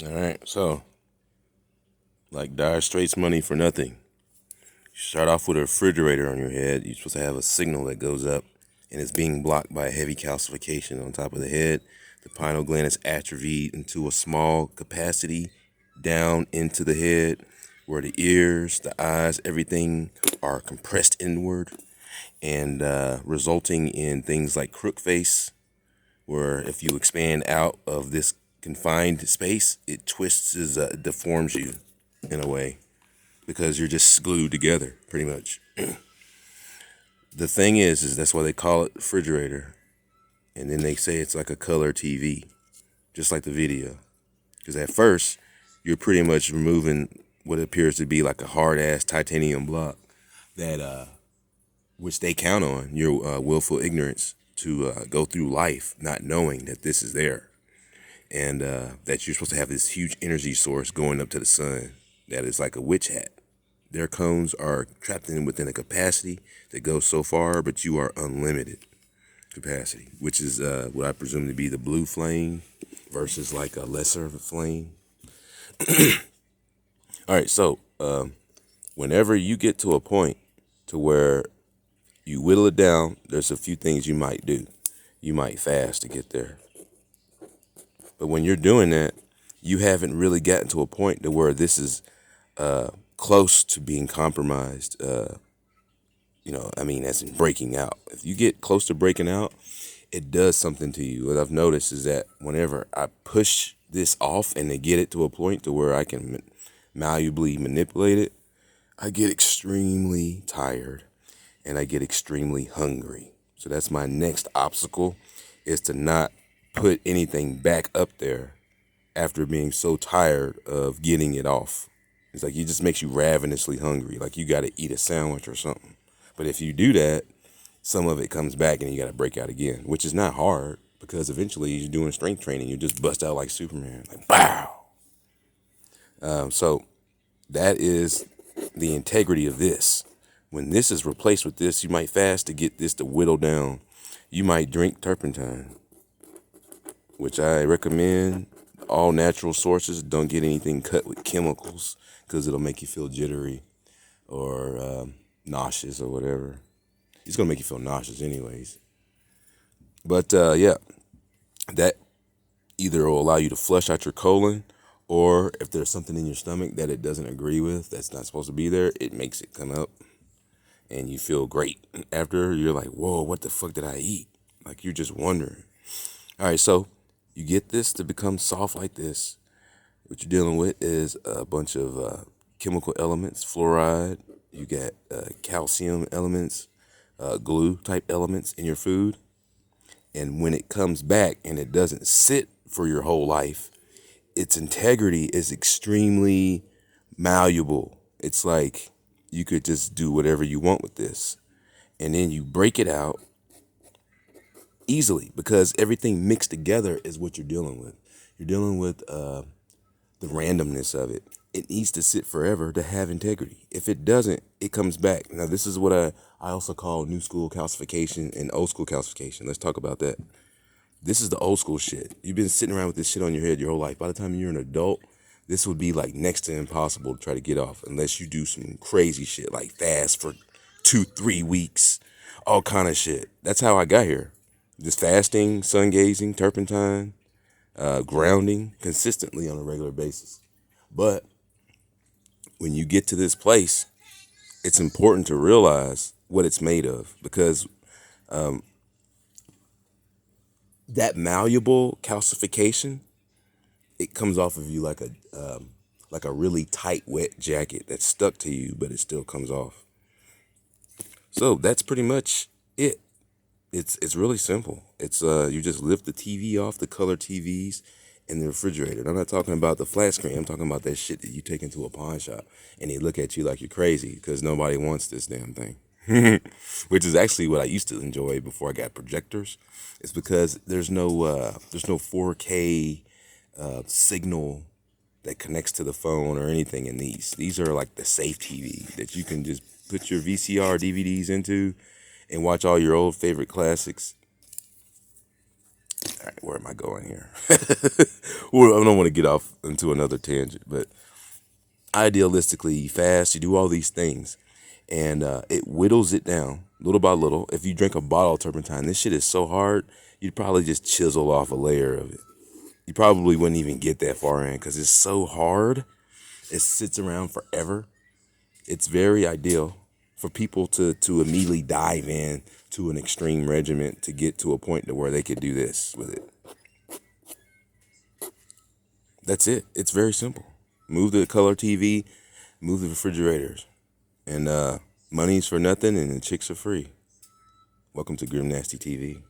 All right, so like Dire Straits' Money for Nothing. You start off with a refrigerator on your head. You're supposed to have a signal that goes up, and it's being blocked by a heavy calcification on top of the head. The pineal gland is atrophied into a small capacity down into the head, where the ears, the eyes, everything are compressed inward, and resulting in things like crook face, where if you expand out of this confined space, it twists, deforms you in a way because you're just glued together pretty much. The thing is that's why they call it refrigerator. And then they say it's like a color TV, just like the video. Because at first, you're pretty much removing what appears to be like a hard ass titanium block that, which they count on your willful ignorance to go through life not knowing that this is there. And that you're supposed to have this huge energy source going up to the sun that is like a witch hat. Their cones are trapped in within a capacity that goes so far, but you are unlimited capacity, which is what I presume to be the blue flame versus like a lesser flame. All right, so whenever you get to a point to where you whittle it down, there's a few things you might do. You might fast to get there. But when you're doing that, you haven't really gotten to a point to where this is close to being compromised. As in breaking out. If you get close to breaking out, it does something to you. What I've noticed is that whenever I push this off and to get it to a point to where I can malleably manipulate it, I get extremely tired and I get extremely hungry. So that's my next obstacle, is to not put anything back up there after being so tired of getting it off. It's like it just makes you ravenously hungry, like you got to eat a sandwich or something. But if you do that, some of it comes back and you got to break out again, which is not hard because eventually you're doing strength training. You just bust out like Superman, like bow. So that is the integrity of this. When this is replaced with this, you might fast to get this to whittle down. You might drink turpentine, which I recommend. All natural sources. Don't get anything cut with chemicals because it'll make you feel jittery or nauseous or whatever. It's going to make you feel nauseous anyways. But yeah, that either will allow you to flush out your colon, or if there's something in your stomach that it doesn't agree with, that's not supposed to be there, it makes it come up and you feel great. After, you're like, whoa, what the fuck did I eat? Like, you're just wondering. All right, so you get this to become soft like this. What you're dealing with is a bunch of chemical elements, fluoride. You got calcium elements, glue type elements in your food. And when it comes back and it doesn't sit for your whole life, its integrity is extremely malleable. It's like you could just do whatever you want with this. And then you break it out easily because everything mixed together is what you're dealing with. You're dealing with the randomness of it. It needs to sit forever to have integrity. If it doesn't, it comes back. Now, this is what I also call new school calcification and old school calcification. Let's talk about that. This is the old school shit. You've been sitting around with this shit on your head your whole life. By the time you're an adult, this would be like next to impossible to try to get off unless you do some crazy shit like fast for 2-3 weeks, all kind of shit. That's how I got here. Just fasting, sun gazing, turpentine, grounding consistently on a regular basis. But when you get to this place, it's important to realize what it's made of, because that malleable calcification, it comes off of you like a really tight, wet jacket that's stuck to you, but it still comes off. So that's pretty much it. It's really simple. It's you just lift the TV off, the color TVs in the refrigerator. And I'm not talking about the flat screen. I'm talking about that shit that you take into a pawn shop and they look at you like you're crazy because nobody wants this damn thing. Which is actually what I used to enjoy before I got projectors. It's because there's no 4K signal that connects to the phone or anything in these. These are like the safe TV that you can just put your VCR DVDs into and watch all your old favorite classics All right, where am I going here? Well, I don't want to get off into another tangent, but idealistically, you fast, you do all these things, and it whittles it down little by little. If you drink a bottle of turpentine, this shit is so hard, you'd probably just chisel off a layer of it. You probably wouldn't even get that far in because it's so hard. It sits around forever. It's very ideal for people to immediately dive in to an extreme regimen to get to a point to where they could do this with it. That's it. It's very simple. Move the color TV, move the refrigerators, and money's for nothing and the chicks are free. Welcome to Grimnasty TV.